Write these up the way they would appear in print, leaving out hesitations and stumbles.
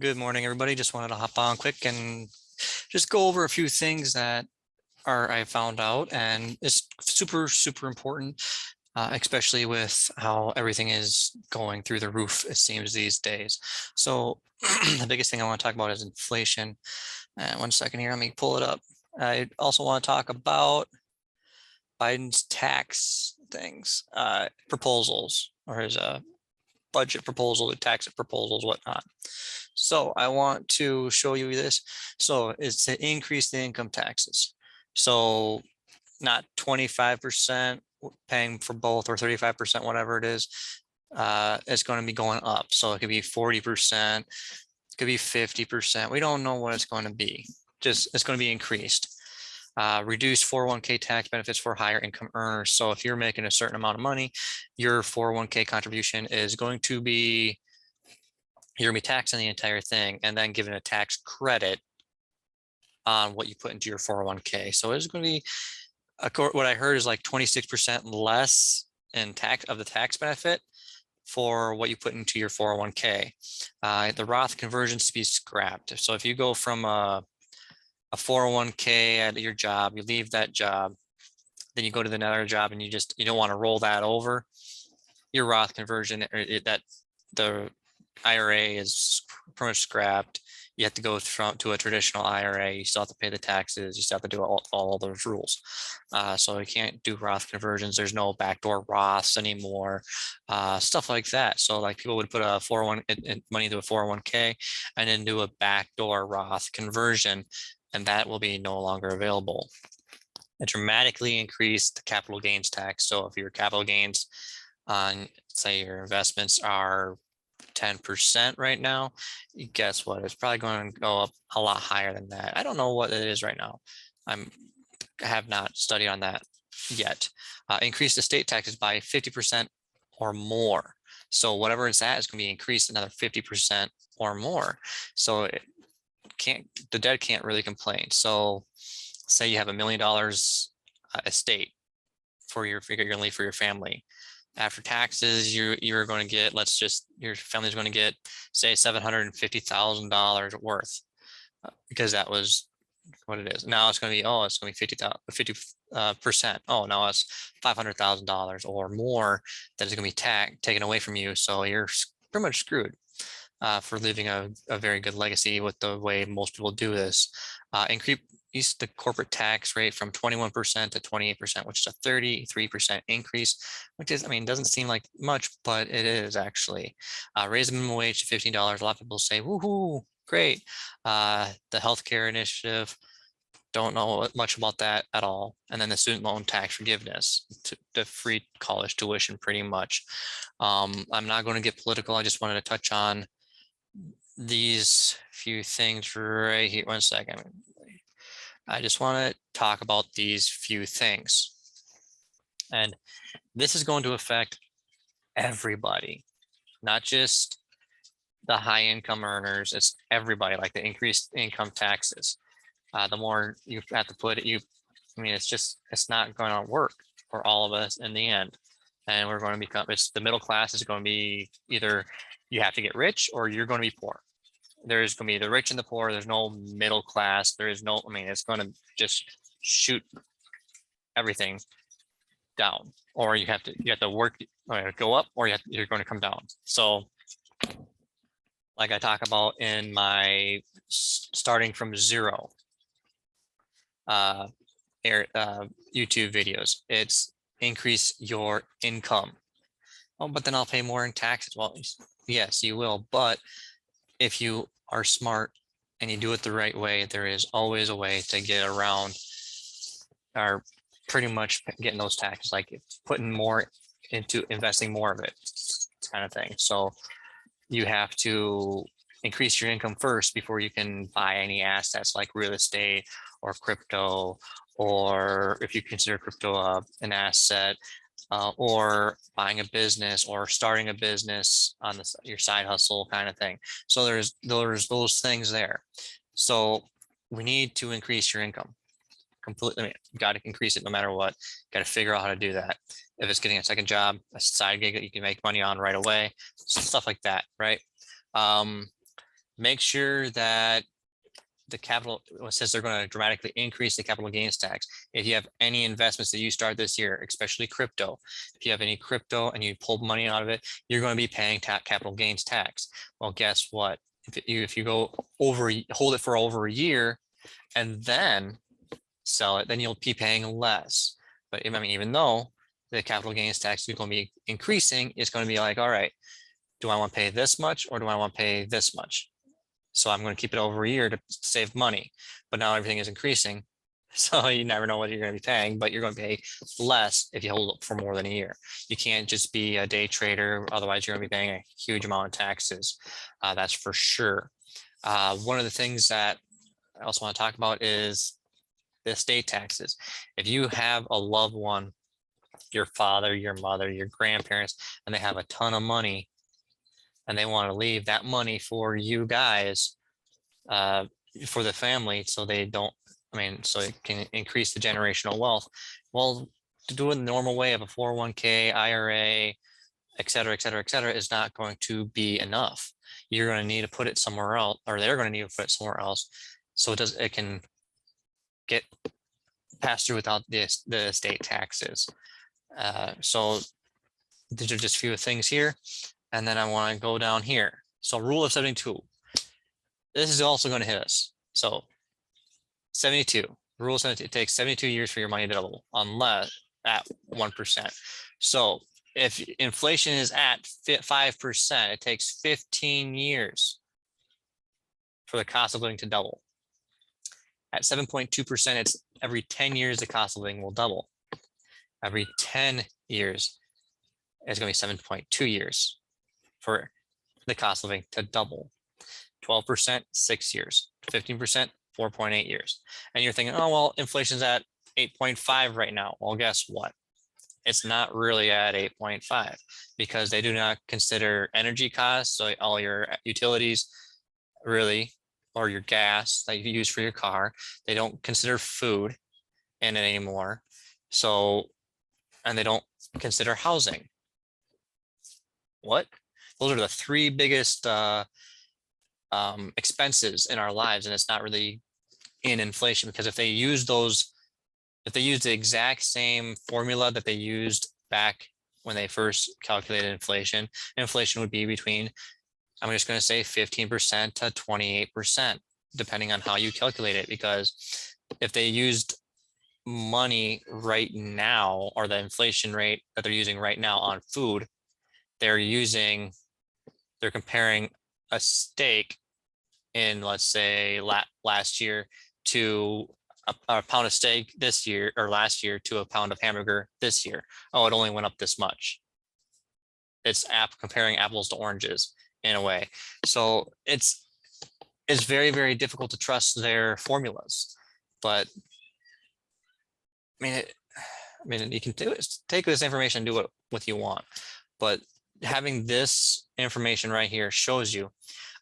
Good morning, everybody. Just wanted to hop on quick and just go over a few things that are I found out, and it's super, super important, especially with how everything is going through the roof, it seems these days. So the biggest thing I want to talk about is inflation. And one second here, let me pull it up. I also want to talk about Biden's tax things, proposals, or his budget proposal, the tax proposals, whatnot. So I want to show you this. So it's to increase the income taxes. So not 25% paying for both or 35%, whatever it is. It's going to be going up. So it could be 40%, it could be 50%. We don't know what it's going to be. Just it's going to be increased. Reduce 401k tax benefits for higher income earners. So if you're making a certain amount of money, your 401k contribution is going to be, you're going to be taxing the entire thing and then given a tax credit on what you put into your 401k. So it's going to be, what I heard is like 26% less in tax of the tax benefit for what you put into your 401k. The Roth conversions to be scrapped. So if you go from a 401k at your job, you leave that job, then you go to another job and you don't want to roll that over, your Roth conversion, that the IRA is pretty much scrapped. You have to go to a traditional IRA. You still have to pay the taxes. You still have to do all those rules. So you can't do Roth conversions. There's no backdoor Roths anymore, stuff like that. So like people would put a 401 money into a 401k and then do a backdoor Roth conversion, and that will be no longer available. It dramatically increased the capital gains tax. So if your capital gains on, say, your investments are 10% right now, guess what? It's probably going to go up a lot higher than that. I don't know what it is right now. I have not studied on that yet. Increase the state taxes by 50% or more. So whatever it's at is going to be increased another 50% or more. So the dead can't really complain. So say you have $1 million estate for you're going to leave for your family. After taxes, you're going to get, your family's going to get, say, $750,000 worth, because that was what it is. Now it's going to be, it's going to be 50%. Oh, now it's $500,000 or more that is going to be taken away from you. So you're pretty much screwed for leaving a very good legacy with the way most people do this. Increase the corporate tax rate from 21% to 28%, which is a 33% increase, which is, doesn't seem like much, but it is actually. Raise the minimum wage to $15. A lot of people say, woohoo, great. The healthcare initiative, don't know much about that at all. And then the student loan tax forgiveness, the free college tuition, pretty much. I'm not going to get political. I just wanted to touch on these few things right here. One second. I just want to talk about these few things. And this is going to affect everybody, not just the high income earners. It's everybody, like the increased income taxes. The more you have to put it, it's not going to work for all of us in the end. And we're going to become, the middle class is going to be either you have to get rich or you're going to be poor. There's going to be the rich and the poor. There's no middle class. There is no, it's going to just shoot everything down, or you have to work, go up, or you're going to come down. So like I talk about in my starting from zero YouTube videos, it's increase your income. Oh, but then I'll pay more in taxes. Well, yes, you will. But if you are smart and you do it the right way, there is always a way to get around, or pretty much getting those taxes, like putting more into investing more of it, kind of thing. So you have to increase your income first before you can buy any assets like real estate or crypto, or if you consider crypto an asset, or buying a business or starting a business on your side hustle kind of thing. So there's those things there. So we need to increase your income completely. You got to increase it no matter what. Got to figure out how to do that. If it's getting a second job, a side gig that you can make money on right away, stuff like that, right? make sure that the capital, says they're going to dramatically increase the capital gains tax. If you have any investments that you start this year, especially crypto, if you have any crypto and you pull money out of it, you're going to be paying capital gains tax. Well, guess what? If you go hold it for over a year and then sell it, then you'll be paying less. But I mean, even though the capital gains tax is going to be increasing, it's going to be like, all right, do I want to pay this much or do I want to pay this much? So I'm going to keep it over a year to save money, but now everything is increasing. So you never know what you're going to be paying, but you're going to pay less if you hold it for more than a year. You can't just be a day trader. Otherwise you're going to be paying a huge amount of taxes. That's for sure. One of the things that I also want to talk about is the estate taxes. If you have a loved one, your father, your mother, your grandparents, and they have a ton of money, and they want to leave that money for you guys, for the family, so they don't, I mean, so it can increase the generational wealth. Well, to do it the normal way of a 401k, IRA, et cetera, et cetera, et cetera, is not going to be enough. You're going to need to put it somewhere else, or they're going to need to put it somewhere else, so it can get passed through without the estate taxes. So these are just a few things here. And then I want to go down here. So rule of 72. This is also going to hit us. So 72, rule of 72, it takes 72 years for your money to double unless at 1%. So if inflation is at 5%, it takes 15 years for the cost of living to double. At 7.2%, it's every 10 years the cost of living will double. Every 10 years, it's going to be 7.2 years for the cost of living to double. 12%, 6 years. 15%, 4.8 years. And you're thinking, oh, well, inflation's at 8.5 right now. Well, guess what? It's not really at 8.5 because they do not consider energy costs. So all your utilities really, or your gas that you use for your car, they don't consider food in it anymore. So, and they don't consider housing. What? Those are the three biggest expenses in our lives, and it's not really in inflation, because if they use the exact same formula that they used back when they first calculated inflation, inflation would be between, I'm just going to say 15% to 28%, depending on how you calculate it. Because if they used money right now, or the inflation rate that they're using right now on food, they're comparing a steak in, let's say, last year to a pound of steak this year, or last year to a pound of hamburger this year. Oh, it only went up this much. It's comparing apples to oranges in a way. So it's very, very difficult to trust their formulas. But I mean, you can take this information and do what you want, but having this information right here shows you,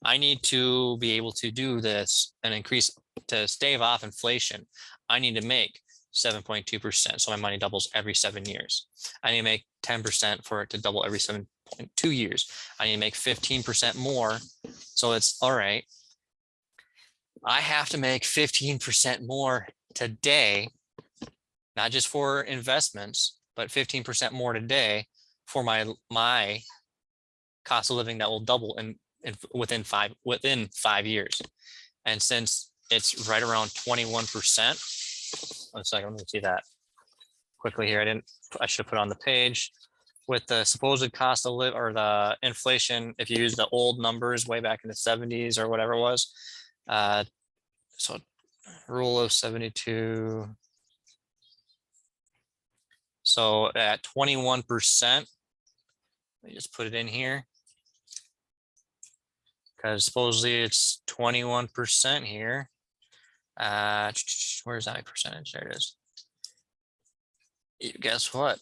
I need to be able to do this and increase to stave off inflation. I need to make 7.2%. So my money doubles every 7 years. I need to make 10% for it to double every 7.2 years. I need to make 15% more. So it's all right. I have to make 15% more today, not just for investments, but 15% more today for my cost of living that will double within 5 years. And since it's right around 21%, one second, let me see that quickly here. I should have put on the page with the supposed cost of live, or the inflation, if you use the old numbers way back in the 70s or whatever it was. So rule of 72. So at 21%, let me just put it in here, because supposedly it's 21% here. Where's that percentage? There it is. Guess what?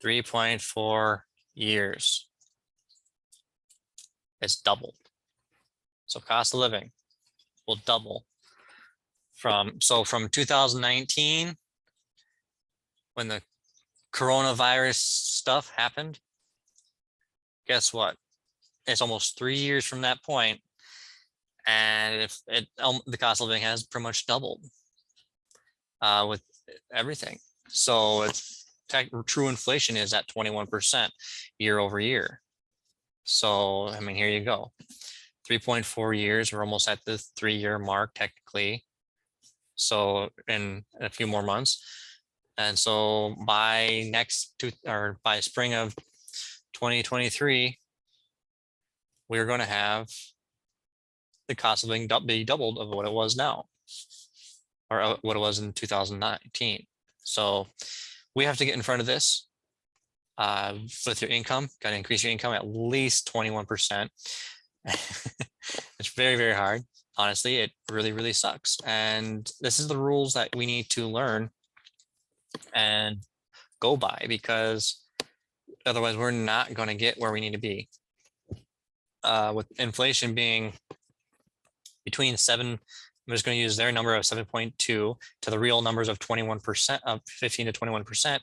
3.4 years. It's doubled. So cost of living will double from 2019, when the coronavirus stuff happened. Guess what? it's almost 3 years from that point, and if the cost of living has pretty much doubled with everything. So it's true inflation is at 21% year over year. So I mean, here you go. 3.4 years. We're almost at the 3-year mark technically. So in a few more months. And so by by spring of 2023, we're going to have the cost of living be doubled of what it was now, or what it was in 2019. So we have to get in front of this with your income. Got to increase your income at least 21%. It's very, very hard. Honestly, it really, really sucks. And this is the rules that we need to learn and go by, because otherwise we're not going to get where we need to be. With inflation being between I'm just going to use their number of 7.2 to the real numbers of 21%, of 15 to 21%.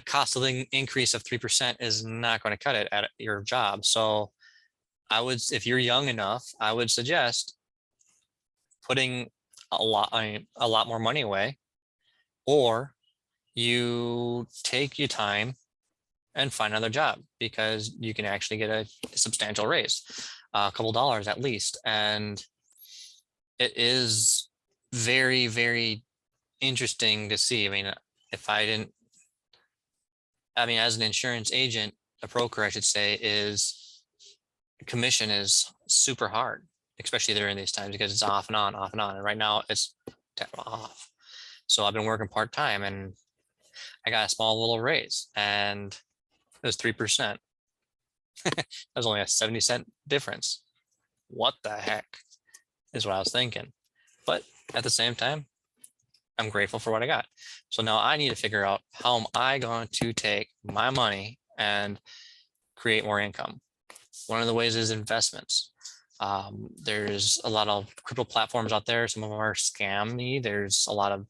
Cost of living increase of 3% is not going to cut it at your job. So if you're young enough, I would suggest putting a lot more money away, or you take your time and find another job, because you can actually get a substantial raise, a couple dollars at least. And it is very, very interesting to see. I mean, as an insurance agent, a broker, I should say, commission is super hard, especially during these times, because it's off and on, off and on. And right now it's off. So I've been working part-time, and I got a small little raise, and it was 3%. That was only a 70-cent difference. What the heck is what I was thinking. But at the same time, I'm grateful for what I got. So now I need to figure out, how am I going to take my money and create more income? One of the ways is investments. There's a lot of crypto platforms out there. Some of them are scammy. There's a lot of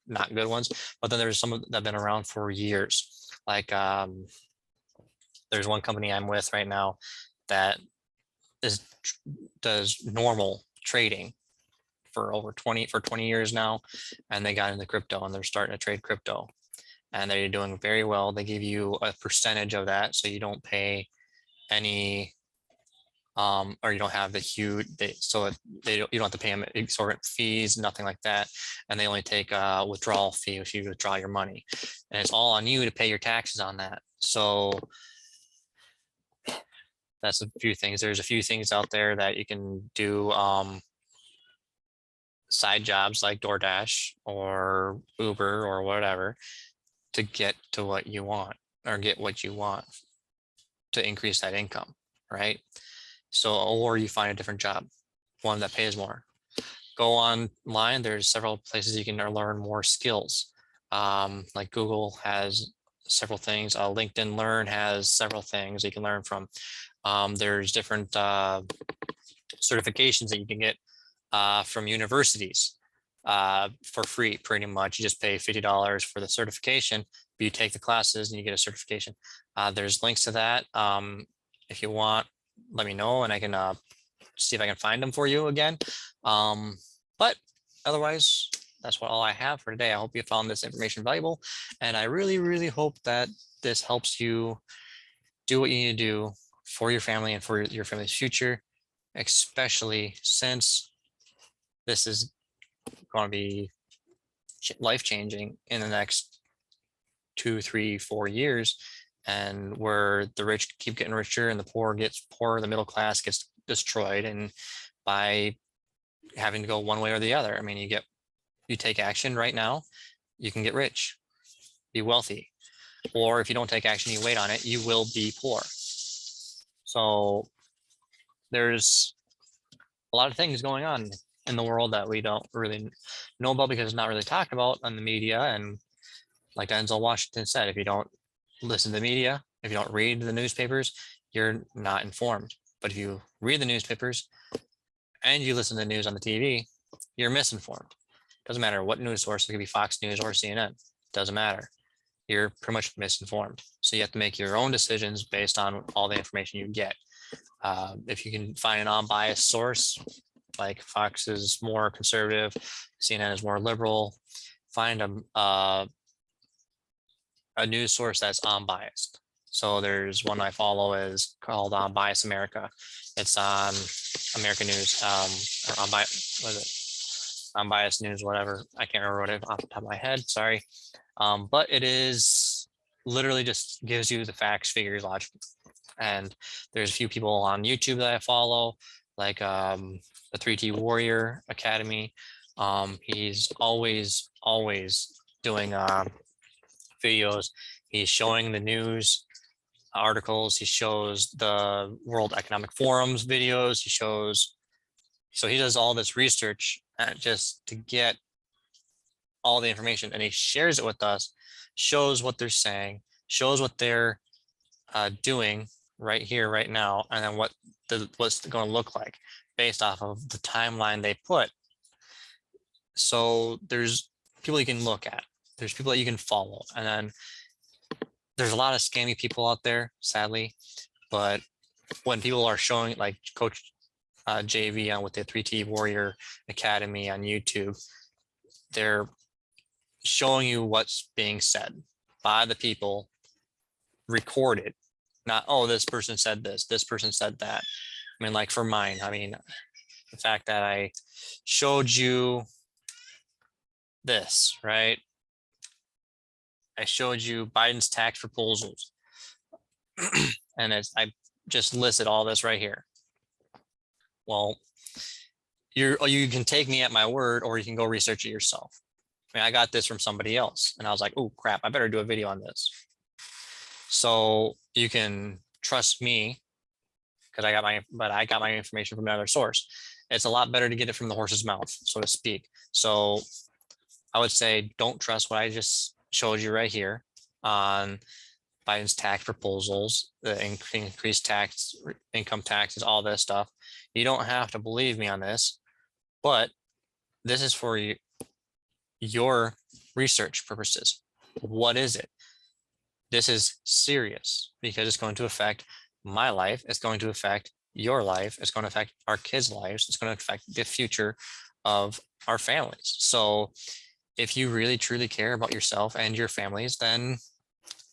not good ones, but then there's some that have been around for years. Like there's one company I'm with right now that does normal trading for 20 years now, and they got into crypto, and they're starting to trade crypto, and they're doing very well. They give you a percentage of that, so you don't pay any or you don't have the huge, you don't have to pay them exorbitant fees, nothing like that. And they only take a withdrawal fee if you withdraw your money, and it's all on you to pay your taxes on that. So that's a few things. There's a few things out there that you can do, side jobs like DoorDash or Uber or whatever, to get to what you want, or get what you want to increase that income, right? So, or you find a different job, one that pays more. Go online. There's several places you can learn more skills. Like Google has several things. LinkedIn Learn has several things you can learn from. There's different certifications that you can get from universities for free, pretty much. You just pay $50 for the certification, but you take the classes and you get a certification. There's links to that. If you want, let me know, and I can see if I can find them for you again. But otherwise, that's all I have for today. I hope you found this information valuable, and I really, really hope that this helps you do what you need to do for your family and for your family's future, especially since this is going to be life-changing in the next 2, 3, 4 years, and where the rich keep getting richer and the poor gets poorer, the middle class gets destroyed, and by having to go one way or the other. I mean, you take action right now, you can get rich, be wealthy, or if you don't take action, you wait on it, you will be poor. So there's a lot of things going on in the world that we don't really know about, because it's not really talked about on the media. And like Denzel Washington said, if you don't listen to the media, if you don't read the newspapers, you're not informed. But if you read the newspapers and you listen to the news on the TV, you're misinformed. Doesn't matter what news source. It could be Fox News or CNN. Doesn't matter. You're pretty much misinformed. So you have to make your own decisions based on all the information you get. If you can find an unbiased source, like Fox is more conservative, CNN is more liberal, find a news source that's unbiased. So there's one I follow is called Bias America. It's on American News, or unbiased, what is it? Unbiased News, whatever. I can't remember what it off the top of my head. Sorry. But it is literally just gives you the facts, figures, logic. And there's a few people on YouTube that I follow, like the 3T Warrior Academy. He's always doing videos. He's showing the news articles. He shows the World Economic Forum's videos. He shows, so he does all this research just to get all the information, and he shares it with us, shows what they're saying, shows what they're doing right here, right now, and then what's going to look like based off of the timeline they put. So there's people you can look at, there's people that you can follow, and then there's a lot of scammy people out there, sadly. But when people are showing, like Coach JV on with the 3T Warrior Academy on YouTube, they're showing you what's being said by the people, recorded, not, oh, this person said this person said that. I mean, like for mine, I mean, the fact that I showed you this, right? I showed you Biden's tax proposals, and I just listed all this right here. Well, you can take me at my word, or you can go research it yourself. I mean, I got this from somebody else, and I was like, oh crap, I better do a video on this. So you can trust me because I got my information from another source. It's a lot better to get it from the horse's mouth, so to speak. So I would say don't trust what I just showed you right here on Biden's tax proposals, the increased income taxes, all this stuff. You don't have to believe me on this, but this is for your research purposes. What is it? This is serious because it's going to affect my life. It's going to affect your life. It's going to affect our kids' lives. It's going to affect the future of our families. So if you really truly care about yourself and your families, then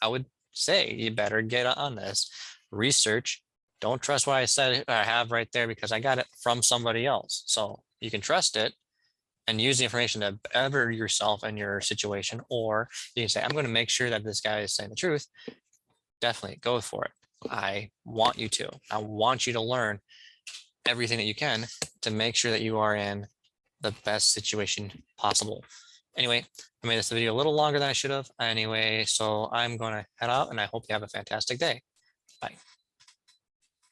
I would say you better get on this research. Don't trust what I said I have right there because I got it from somebody else. So you can trust it and use the information to better yourself and your situation. Or you can say, I'm going to make sure that this guy is saying the truth. Definitely go for it. I want you to. I want you to learn everything that you can to make sure that you are in the best situation possible. Anyway, I made this video a little longer than I should have. Anyway, so I'm going to head out, and I hope you have a fantastic day. Bye.